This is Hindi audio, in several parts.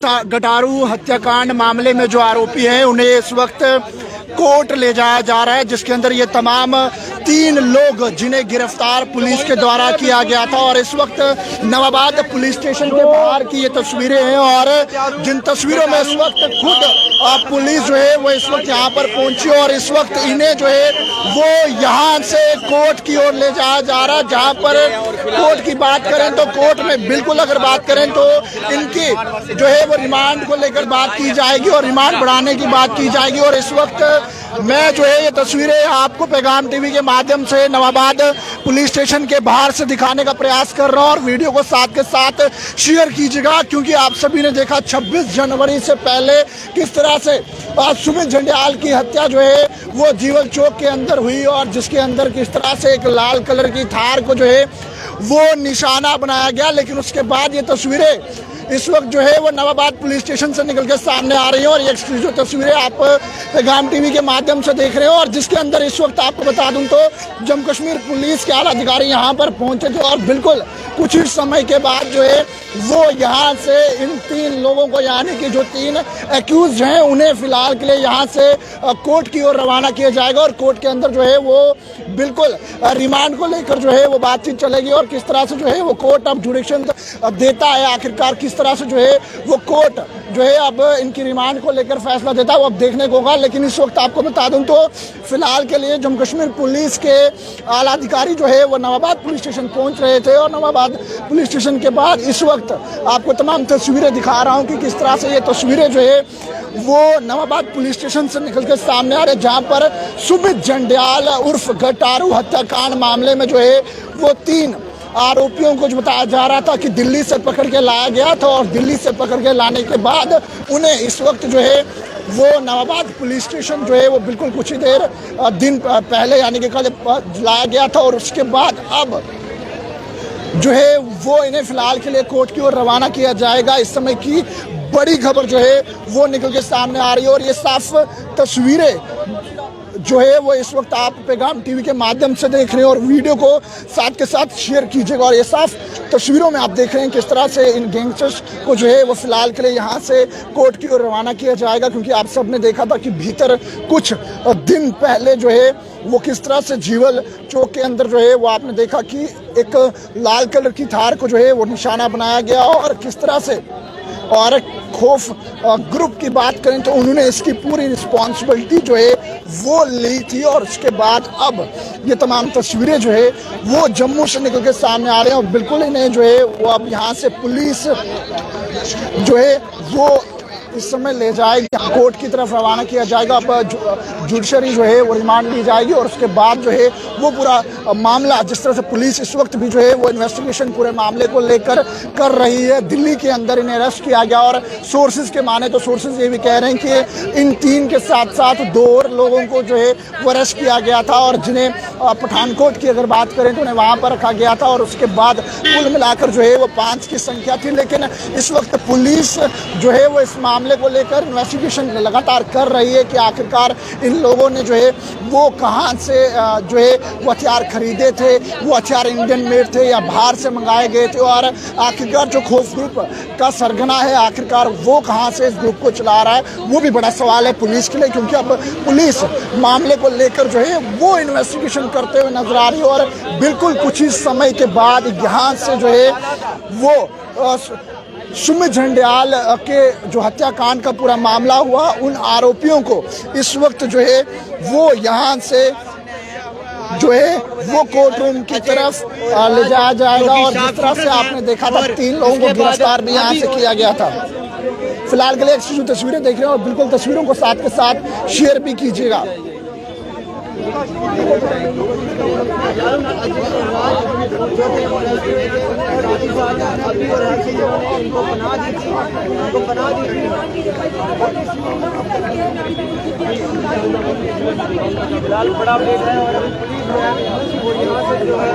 गटारू हत्याकांड मामले में जो आरोपी हैं उन्हें इस वक्त कोर्ट ले जाया जा रहा है, जिसके अंदर ये तमाम 3 लोग जिन्हें गिरफ्तार पुलिस के द्वारा किया गया था। और इस वक्त नवाबाद पुलिस स्टेशन के बाहर की ये तस्वीरें हैं और जिन तस्वीरों में इस वक्त खुद पुलिस जो है वो इस वक्त यहाँ पर पहुंची और इस वक्त इन्हें जो है वो यहाँ से कोर्ट की ओर ले जाया जा रहा है। जहाँ पर कोर्ट की बात करें तो कोर्ट में बिल्कुल अगर बात करें तो इनकी जो है वो रिमांड को लेकर बात की जाएगी और रिमांड बढ़ाने की बात की जाएगी। और इस वक्त मैं जो है ये तस्वीरें आपको पैगाम टीवी के माध्यम से नवाबाद पुलिस स्टेशन के बाहर से दिखाने का प्रयास कर रहा हूँ और वीडियो को साथ के साथ शेयर कीजिएगा, क्योंकि आप सभी ने देखा 26 जनवरी से पहले किस तरह से सुमित झंडियाल की हत्या जो है वो जीवल चौक के अंदर हुई और जिसके अंदर किस तरह से एक लाल कलर की थार को जो है वो निशाना बनाया गया। लेकिन उसके बाद ये तस्वीरें इस वक्त जो है वो नवाबाद पुलिस स्टेशन से निकल के सामने आ रही हैं और ये जो तस्वीरें आप पैगाम टीवी के माध्यम से देख रहे हो और जिसके अंदर इस वक्त आपको बता दूं तो जम्मू कश्मीर पुलिस के आला अधिकारी यहाँ पर पहुंचे थे और बिल्कुल कुछ ही समय के बाद जो है वो यहाँ से इन 3 लोगों को, यानी कि जो 3 एक्यूज हैं, उन्हें फिलहाल के लिए यहाँ से कोर्ट की ओर रवाना किया जाएगा और कोर्ट के अंदर जो है वो बिल्कुल रिमांड को लेकर जो है वो बातचीत चलेगी और किस तरह से जो है वो कोर्ट अब जुडिक्शन देता है, आखिरकार किस तरह से जो है वो कोर्ट जो है अब इनकी रिमांड को लेकर फैसला देता है वो अब देखने को होगा। लेकिन इस वक्त आपको बता दूं तो फिलहाल के लिए जम्मू कश्मीर पुलिस के आला अधिकारी जो है वो नवाबाद पुलिस स्टेशन पहुंच रहे थे और नवाबाद पुलिस स्टेशन के बाद इस वक्त आपको तमाम तस्वीरें दिखा रहा हूं कि किस तरह से ये तस्वीरें जो है वो नवाबाद पुलिस स्टेशन से निकल के सामने आ रहे, जहां पर सुमित झंडियाल उर्फ गटारू हत्याकांड मामले में जो है वो 3 आरोपियों को जो बताया जा रहा था कि दिल्ली से पकड़ के लाया गया था और दिल्ली से पकड़ के लाने के बाद उन्हें इस वक्त जो है वो नवाबाद पुलिस स्टेशन जो है वो बिल्कुल कुछ ही देर दिन पहले यानी कि कल लाया गया था और उसके बाद अब जो है वो इन्हें फिलहाल के लिए कोर्ट की ओर रवाना किया जाएगा। इस समय की बड़ी खबर जो है वो निकल के सामने आ रही है और ये साफ तस्वीरें जो है वो इस वक्त आप पैगाम टीवी के माध्यम से देख रहे हैं और वीडियो को साथ के साथ शेयर कीजिएगा। और ये साफ तस्वीरों में आप देख रहे हैं किस तरह से इन गैंगस्टर्स को जो है वो फिलहाल के लिए यहाँ से कोर्ट की ओर रवाना किया जाएगा, क्योंकि आप सब ने देखा था कि भीतर कुछ दिन पहले जो है वो किस तरह से जीवल चौक के अंदर जो है वो आपने देखा कि एक लाल कलर की थार को जो है वो निशाना बनाया गया और किस तरह से और खौफ ग्रुप की बात करें तो उन्होंने इसकी पूरी रिस्पॉन्सिबिलिटी जो है वो ली थी और उसके बाद अब ये तमाम तस्वीरें जो है वो जम्मू से निकल के सामने आ रहे हैं और बिल्कुल इन्हें जो है वो अब यहाँ से पुलिस जो है वो इस समय ले जाएगी, कोर्ट की तरफ रवाना किया जाएगा। अब जुडिशरी जो है वो रिमांड ली जाएगी और उसके बाद जो है वो पूरा मामला, जिस तरह से पुलिस इस वक्त भी जो है वो इन्वेस्टिगेशन पूरे मामले को लेकर कर रही है। दिल्ली के अंदर इन्हें अरेस्ट किया गया और सोर्सेज के माने तो सोर्सेज ये भी कह रहे हैं कि इन 3 के साथ साथ 2 और लोगों को जो है वो अरेस्ट किया गया था और जिन्हें पठानकोट की अगर बात करें तो उन्हें वहाँ पर रखा गया था और उसके बाद कुल मिलाकर जो है वो 5 की संख्या थी। लेकिन इस वक्त पुलिस जो है वो इस मामले को लेकर इन्वेस्टिगेशन लगातार कर रही है कि आखिरकार इन लोगों ने जो है वो कहां से जो है वो हथियार खरीदे थे, वो हथियार इंडियन मेड थे या बाहर से मंगाए गए थे और आखिरकार जो खौफ ग्रुप का सरगना है आखिरकार वो कहां से इस ग्रुप को चला रहा है, वो भी बड़ा सवाल है पुलिस के लिए, क्योंकि अब पुलिस मामले को लेकर जो है वो इन्वेस्टिगेशन करते हुए नजर आ रही है और बिल्कुल कुछ ही समय के बाद यहाँ से जो है वो सुमित झंडियाल के जो हत्याकांड का पूरा मामला हुआ उन आरोपियों को इस वक्त जो है वो यहाँ से जो है वो कोर्ट रूम की तरफ ले जाया जाएगा और जिस तरह से आपने देखा था 3 लोगों को गिरफ्तार भी यहाँ से किया गया था। फिलहाल के लिए जो तस्वीरें देख रहे हैं और बिल्कुल तस्वीरों को साथ के साथ शेयर भी कीजिएगा। बड़ा अपडेट है और पुलिस यहाँ से जो है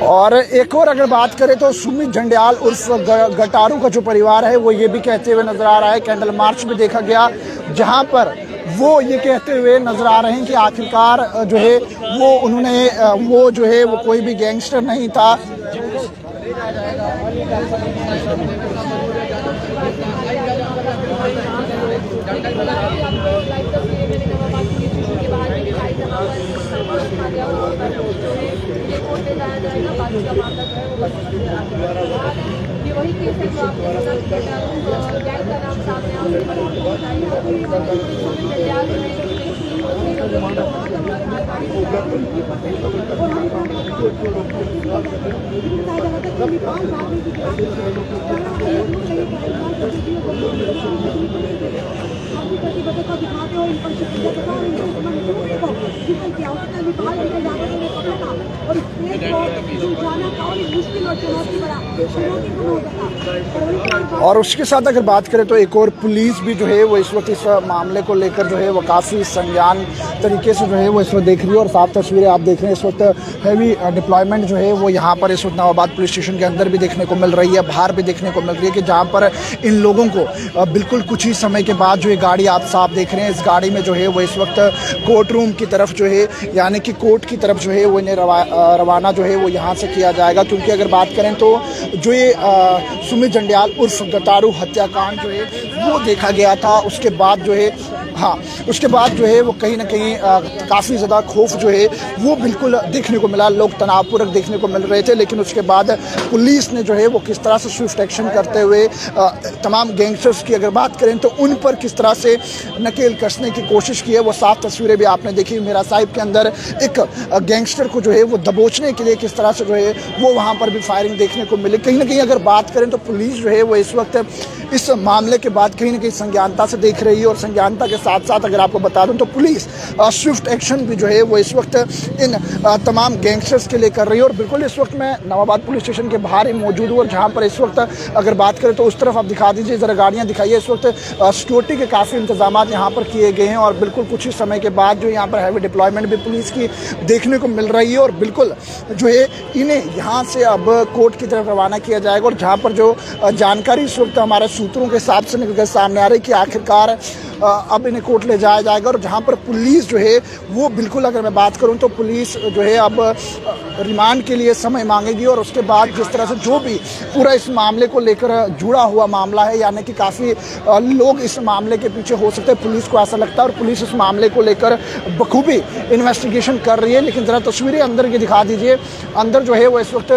और एक और अगर बात करें तो सुमित झंडियाल उर्फ गटारू का जो परिवार है वो ये भी कहते हुए नजर आ रहा है, कैंडल मार्च में देखा गया जहां पर वो ये कहते हुए नजर आ रहे हैं कि आखिरकार जो है वो उन्होंने वो जो है वो कोई भी गैंगस्टर नहीं था। वही केस है जो आपने गैंग का नाम सामने और उसके साथ अगर बात करें तो एक और पुलिस भी जो है वो इस वक्त इस मामले को लेकर जो है वो काफ़ी संज्ञान तरीके से जो है वो इस वक्त देख रही है। और साफ तस्वीरें आप देख रहे हैं, इस वक्त हैवी डिप्लॉयमेंट जो है वो यहाँ पर इस वक्त नवाबाद पुलिस स्टेशन के अंदर भी देखने को मिल रही है, बाहर भी देखने को मिल रही है कि जहाँ पर इन लोगों को बिल्कुल कुछ ही समय के बाद जो ये गाड़ी आप साफ देख रहे हैं, इस गाड़ी में जो है वो इस वक्त कोर्ट रूम की तरफ जो है यानी कि कोर्ट की तरफ जो है वो इन्हें रवाना जो है वो यहाँ से किया जाएगा। क्योंकि अगर बात करें तो जो ये सुमित जंडियाल उर्फ गटारू हत्याकांड जो है वो देखा गया था, उसके बाद जो है उसके बाद जो है वो कहीं ना कहीं काफ़ी ज़्यादा खौफ जो है वो बिल्कुल देखने को मिला, लोग तनावपूर्वक देखने को मिल रहे थे। लेकिन उसके बाद पुलिस ने जो है वो किस तरह से स्विफ्ट एक्शन करते हुए तमाम गैंगस्टर्स की अगर बात करें तो उन पर किस तरह से नकेल कसने की कोशिश की है, वो साफ तस्वीरें भी आपने देखी। मेरा साहिब के अंदर एक गैंगस्टर को जो है वो दबोचने के लिए किस तरह से जो है वो वहाँ पर भी फायरिंग देखने को मिली। कहीं ना कहीं अगर बात करें तो पुलिस जो है वो इस वक्त इस मामले के बाद कहीं ना कहीं संज्ञानता से देख रही है। और संज्ञानता के साथ साथ अगर आपको बता दूं तो पुलिस स्विफ्ट एक्शन भी जो है वो इस वक्त इन तमाम गैंगस्टर्स के लिए कर रही है। और बिल्कुल इस वक्त मैं नवाबाद पुलिस स्टेशन के बाहर ही मौजूद हूँ और जहाँ पर इस वक्त अगर बात करें तो उस तरफ आप दिखा दीजिए, ज़रा गाड़ियाँ दिखाइए। इस वक्त सिक्योरिटी के काफ़ी इंतजाम यहाँ पर किए गए हैं और बिल्कुल कुछ ही समय के बाद जो यहाँ पर हैवी डिप्लॉयमेंट भी पुलिस की देखने को मिल रही है। और बिल्कुल जो है इन्हें यहाँ से अब कोर्ट की तरफ रवाना किया जाएगा। और जहाँ पर जो जानकारी इस वक्त हमारे सूत्रों के हिसाब से निकल कर सामने आ रही कि आखिरकार अब इन्हें कोर्ट ले जाया जाएगा। और जहाँ पर पुलिस जो है वो बिल्कुल अगर मैं बात करूँ तो पुलिस जो है अब रिमांड के लिए समय मांगेगी। और उसके बाद जिस तरह से जो भी पूरा इस मामले को लेकर जुड़ा हुआ मामला है, यानी कि काफ़ी लोग इस मामले के पीछे हो सकते हैं, पुलिस को ऐसा लगता है। और पुलिस इस मामले को लेकर बखूबी इन्वेस्टिगेशन कर रही है। लेकिन ज़रा तस्वीरें अंदर की दिखा दीजिए। अंदर जो है वो इस वक्त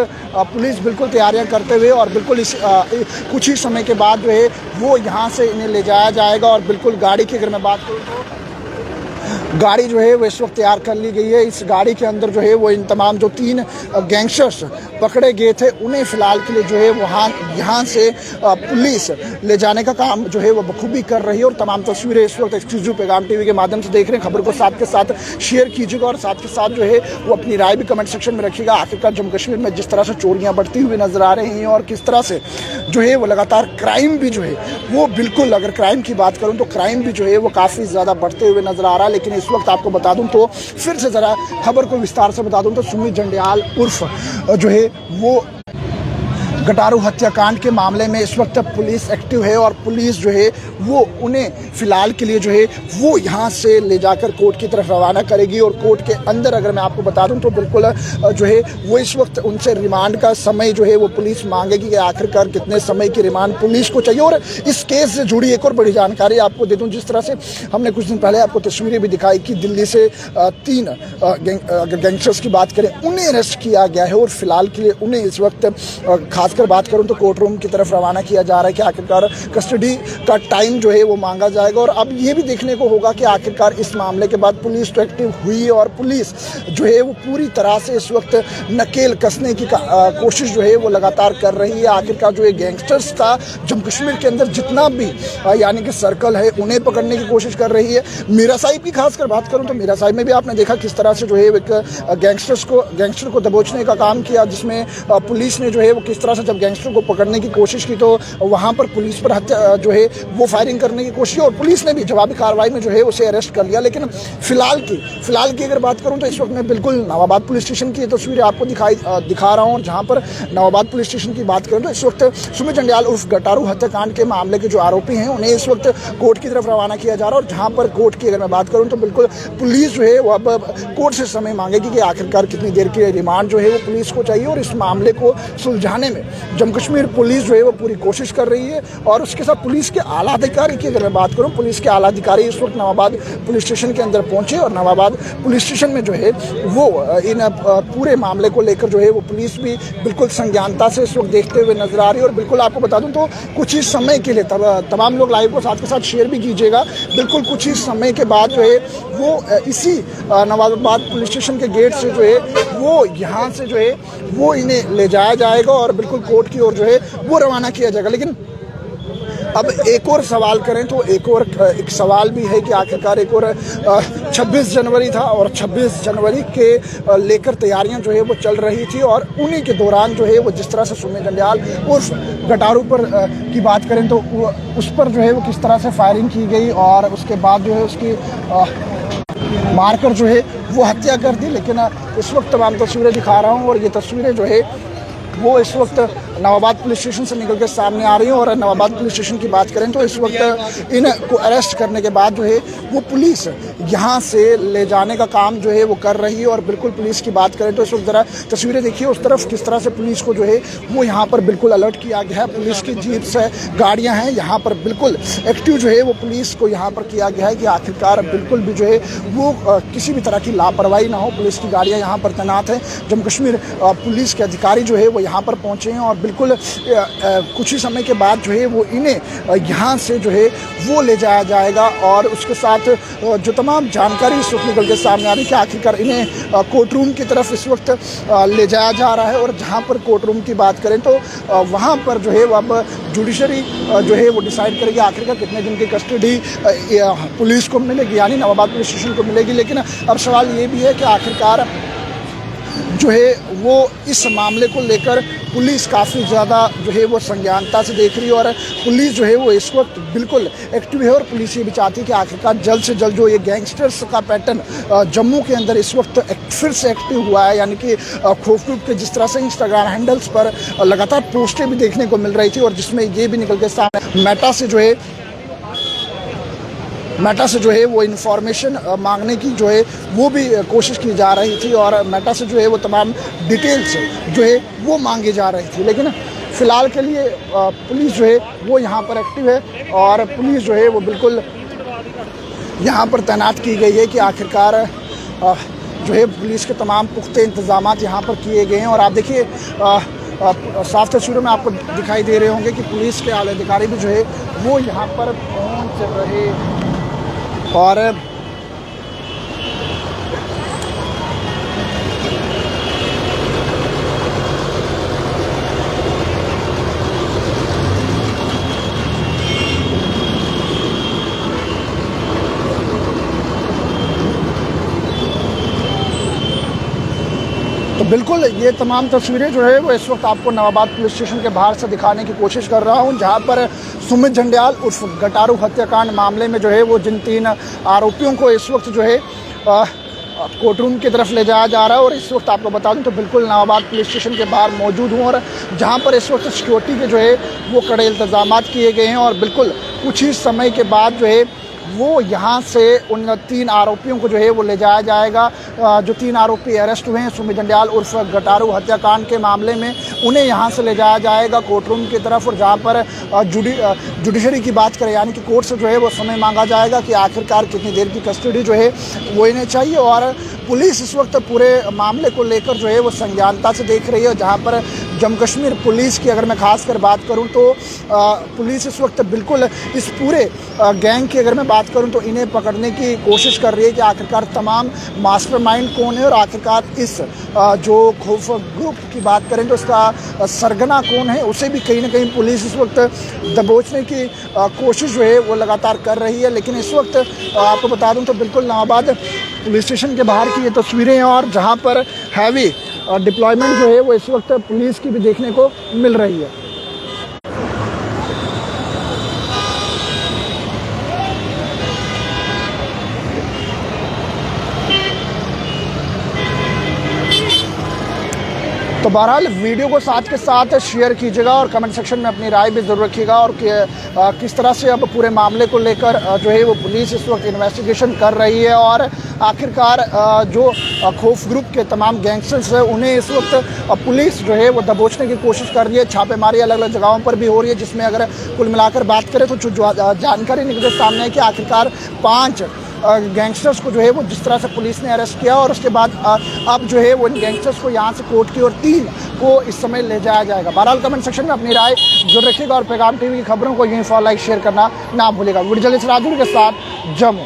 पुलिस बिल्कुल तैयारियां करते हुए और बिल्कुल इस कुछ ही समय के बाद जो है वो यहाँ से इन्हें ले जाया जाएगा। और बिल्कुल गाड़ी की अगर मैं बात करूँ तो गाड़ी जो है वो इस वक्त तैयार कर ली गई है। इस गाड़ी के अंदर जो है वो इन तमाम जो 3 गैंगस्टर्स पकड़े गए थे उन्हें फ़िलहाल के लिए जो है वहाँ यहाँ से पुलिस ले जाने का काम जो है वो बखूबी कर रही है। और तमाम तस्वीरें इस वक्त एक्सक्लूसिव पैगाम टीवी के माध्यम से देख रहे हैं। खबर को साथ के साथ शेयर कीजिएगा और साथ के साथ जो है वो अपनी राय भी कमेंट सेक्शन में रखिएगा। आखिरकार जम्मू कश्मीर में जिस तरह से चोरियाँ बढ़ती हुई नजर आ रही हैं और किस तरह से जो है वो लगातार क्राइम भी जो है वो बिल्कुल, अगर क्राइम की बात करूँ तो क्राइम भी जो है वो काफ़ी ज़्यादा बढ़ते हुए नजर आ रहा है। लेकिन इस वक्त आपको बता दूं तो फिर से ज़रा खबर को विस्तार से बता दूं तो सुमित जंडियाल उर्फ जो है वो गटारू हत्याकांड के मामले में इस वक्त पुलिस एक्टिव है। और पुलिस जो है वो उन्हें फ़िलहाल के लिए जो है वो यहाँ से ले जाकर कोर्ट की तरफ रवाना करेगी। और कोर्ट के अंदर अगर मैं आपको बता दूं तो बिल्कुल जो है वो इस वक्त उनसे रिमांड का समय जो है वो पुलिस मांगेगी कि आखिरकार कितने समय की रिमांड पुलिस को चाहिए। और इस केस से जुड़ी एक और बड़ी जानकारी आपको दे दूँ, जिस तरह से हमने कुछ दिन पहले आपको तस्वीरें भी दिखाई कि दिल्ली से 3 गैंगस्टर्स की बात करें उन्हें अरेस्ट किया गया है। और फिलहाल के लिए उन्हें इस वक्त खासकर बात करूं तो कोर्ट रूम की तरफ रवाना किया जा रहा है कि आखिरकार कस्टडी का टाइम जो है वो मांगा जाएगा। और अब ये भी देखने को होगा कि आखिरकार इस मामले के बाद पुलिस तो एक्टिव हुई है और पुलिस जो है वो पूरी तरह से इस वक्त नकेल कसने की कोशिश जो है वो लगातार कर रही है। आखिरकार जो ये गैंगस्टर्स था जम्मू कश्मीर के अंदर जितना भी यानी कि सर्कल है उन्हें पकड़ने की कोशिश कर रही है। मीरा साहिब की खासकर बात करूँ तो मीरा साहिब में भी आपने देखा किस तरह से जो है एक गैंगस्टर को दबोचने का काम किया, जिसमें पुलिस ने जो है वो किस तरह से से जब गैंगस्टर को पकड़ने की कोशिश की तो वहाँ पर पुलिस पर हत्या जो है वो फायरिंग करने की कोशिश, और पुलिस ने भी जवाबी कार्रवाई में जो है उसे अरेस्ट कर लिया। लेकिन फिलहाल की अगर बात करूँ तो इस वक्त मैं बिल्कुल नवाबाद पुलिस स्टेशन की तस्वीरें आपको दिखा रहा हूँ। और जहाँ पर नवाबाद पुलिस स्टेशन की बात करूँ तो इस वक्त सुमित जंडियाल उर्फ गटारू हत्याकांड के मामले के जो आरोपी हैं उन्हें इस वक्त कोर्ट की तरफ रवाना किया जा रहा है। और जहाँ पर कोर्ट की अगर मैं बात करूँ तो बिल्कुल पुलिस जो है वो अब कोर्ट से समय मांगेगी कि आखिरकार कितनी देर की रिमांड जो है वो पुलिस को चाहिए। और इस मामले को सुलझाने में जम्मू कश्मीर पुलिस जो है वो पूरी कोशिश कर रही है। और उसके साथ पुलिस के आला अधिकारी की अगर मैं बात करूँ, पुलिस के आला अधिकारी इस वक्त नवाबाद पुलिस स्टेशन के अंदर पहुंचे और नवाबाद पुलिस स्टेशन में जो है वो इन पूरे मामले को लेकर जो है वो पुलिस भी बिल्कुल संज्ञानता से इस वक्त देखते हुए नजर आ रही है। और बिल्कुल आपको बता दूं तो कुछ ही समय के लिए तमाम लोग लाइव को साथ के साथ शेयर भी कीजिएगा। बिल्कुल कुछ ही समय के बाद जो है वो इसी नवाबाद पुलिस स्टेशन के गेट से जो है वो यहाँ से जो है वो इन्हें ले जाया जाएगा और बिल्कुल कोर्ट की ओर जो है वो रवाना किया जाएगा। लेकिन अब एक और सवाल करें तो एक सवाल भी है कि आखिरकार एक और 26 जनवरी था और 26 जनवरी के लेकर तैयारियां जो है वो चल रही थी। और उन्हीं के दौरान जो है वो जिस तरह से सुमित जंडियाल उर्फ गटारू पर की बात करें तो उस पर जो है वो किस तरह से फायरिंग की गई और उसके बाद जो है उसकी मारकर जो है वो हत्या कर दी। लेकिन इस वक्त तमाम तस्वीरें दिखा रहा हूँ और ये तस्वीरें जो है वो इस वक्त नवाबाद पुलिस स्टेशन से निकल के सामने आ रही हैं। और नवाबाद पुलिस स्टेशन की बात करें तो इस वक्त इनको अरेस्ट करने के बाद जो है वो पुलिस यहाँ से ले जाने का काम जो है वो कर रही है। और बिल्कुल पुलिस की बात करें तो इस वक्त ज़रा तस्वीरें देखिए उस तरफ किस तरह से पुलिस को जो है वो यहाँ पर बिल्कुल अलर्ट किया गया है। पुलिस की जीप से गाड़ियाँ हैं यहाँ पर बिल्कुल एक्टिव जो है वो पुलिस को यहाँ पर किया गया है कि आखिरकार बिल्कुल भी जो है वो किसी भी तरह की लापरवाही ना हो। पुलिस की गाड़ियाँ यहाँ पर तैनात हैं। जम्मू कश्मीर पुलिस के अधिकारी जो है वो यहाँ पर पहुँचे हैं और बिल्कुल कुछ ही समय के बाद जो है वो इन्हें यहाँ से जो है वो ले जाया जाएगा। और उसके साथ जो तमाम जानकारी इस वक्त निकल के सामने आ रही है कि आखिरकार इन्हें कोर्ट रूम की तरफ इस वक्त ले जाया जा रहा है। और जहाँ पर कोर्ट रूम की बात करें तो वहाँ पर जो है वो अब जुडिशरी जो है वो डिसाइड करेगी आखिरकार कितने दिन की कस्टडी पुलिस को मिलेगी, यानी नवाबाद पुलिस स्टेशन को मिलेगी। लेकिन अब सवाल ये भी है कि आखिरकार जो है वो इस मामले को लेकर पुलिस काफ़ी ज़्यादा जो है वो संज्ञानता से देख रही है। और पुलिस जो है वो इस वक्त बिल्कुल एक्टिव है और पुलिस ये भी चाहती है कि आखिरकार जल्द से जल्द जो ये गैंगस्टर्स का पैटर्न जम्मू के अंदर इस वक्त फिर से एक्टिव हुआ है, यानी कि खौफ के जिस तरह से इंस्टाग्राम हैंडल्स पर लगातार पोस्टें भी देखने को मिल रही थी और जिसमें ये भी निकल के सामने मेटा से जो है वो इन्फॉर्मेशन मांगने की जो है वो भी कोशिश की जा रही थी और मेटा से जो है वो तमाम डिटेल्स जो है वो मांगी जा रही थी। लेकिन फ़िलहाल के लिए पुलिस जो है वो यहाँ पर एक्टिव है और पुलिस जो है वो बिल्कुल यहाँ पर तैनात की गई है कि आखिरकार जो है पुलिस के तमाम पुख्ते इंतजाम यहाँ पर किए गए हैं। और आप देखिए साफ तस्वीरों में आपको दिखाई दे रहे होंगे कि पुलिस के आला अधिकारी भी जो है वो यहाँ पर पहुँच रहे और तो बिल्कुल ये तमाम तस्वीरें जो है वो इस वक्त आपको नवाबाद पुलिस स्टेशन के बाहर से दिखाने की कोशिश कर रहा हूं, जहां पर सुमित जंडियाल उर्फ गटारू हत्याकांड मामले में जो है वो जिन 3 आरोपियों को इस वक्त जो है कोर्ट रूम की तरफ ले जाया जा रहा है। और इस वक्त आपको बता दूं तो बिल्कुल नवाबाद पुलिस स्टेशन के बाहर मौजूद हूँ और जहाँ पर इस वक्त सिक्योरिटी के जो है वो कड़े इंतजाम किए गए हैं। और बिल्कुल कुछ ही समय के बाद जो है वो यहाँ से उन 3 आरोपियों को जो है वो ले जाया जाएगा। जो 3 आरोपी अरेस्ट हुए हैं सुमित जंडियाल उर्फ गटारू हत्याकांड के मामले में, उन्हें यहाँ से ले जाया जाएगा कोर्ट रूम की तरफ। और जहाँ पर जुडिशरी की बात करें, यानी कि कोर्ट से जो है वो समय मांगा जाएगा कि आखिरकार कितनी देर की कस्टडी जो है वो इन्हें चाहिए। और पुलिस इस वक्त पूरे मामले को लेकर जो है वो संज्ञानता से देख रही है। जहाँ पर जम्मू कश्मीर पुलिस की अगर मैं खास कर बात करूँ तो पुलिस इस वक्त बिल्कुल इस पूरे गैंग की अगर मैं बात करूं तो इन्हें पकड़ने की कोशिश कर रही है कि आखिरकार तमाम मास्टरमाइंड कौन है और आखिरकार इस जो खौफ ग्रुप की बात करें तो इसका सरगना कौन है, उसे भी कहीं ना कहीं पुलिस इस वक्त दबोचने की कोशिश जो है वो लगातार कर रही है। लेकिन इस वक्त आपको बता दूं तो बिल्कुल नवाबाद पुलिस स्टेशन के बाहर की ये तस्वीरें हैं और जहां पर हैवी डिप्लॉयमेंट जो है वो इस वक्त पुलिस की भी देखने को मिल रही है। तो बहरहाल वीडियो को साथ के साथ शेयर कीजिएगा और कमेंट सेक्शन में अपनी राय भी ज़रूर रखिएगा और किस तरह से अब पूरे मामले को लेकर जो है वो पुलिस इस वक्त इन्वेस्टिगेशन कर रही है और आखिरकार जो खौफ ग्रुप के तमाम गैंगस्टर्स हैं उन्हें इस वक्त पुलिस जो है वो दबोचने की कोशिश कर रही है। छापेमारी अलग अलग जगहों पर भी हो रही है, जिसमें अगर कुल मिलाकर बात करें तो जो जानकारी निकल सामने है कि आखिरकार 5 गैंगस्टर्स को जो है वो जिस तरह से पुलिस ने अरेस्ट किया और उसके बाद अब जो है वो इन गैंगस्टर्स को यहाँ से कोर्ट की ओर 3 को इस समय ले जाया जाएगा। बहरहाल कमेंट सेक्शन में अपनी राय जरूर रखिएगा और पैगाम टीवी की खबरों को यूं फॉलो लाइक शेयर करना ना भूलिएगा। वीडियो जल्दी से राजू के साथ जम्मू।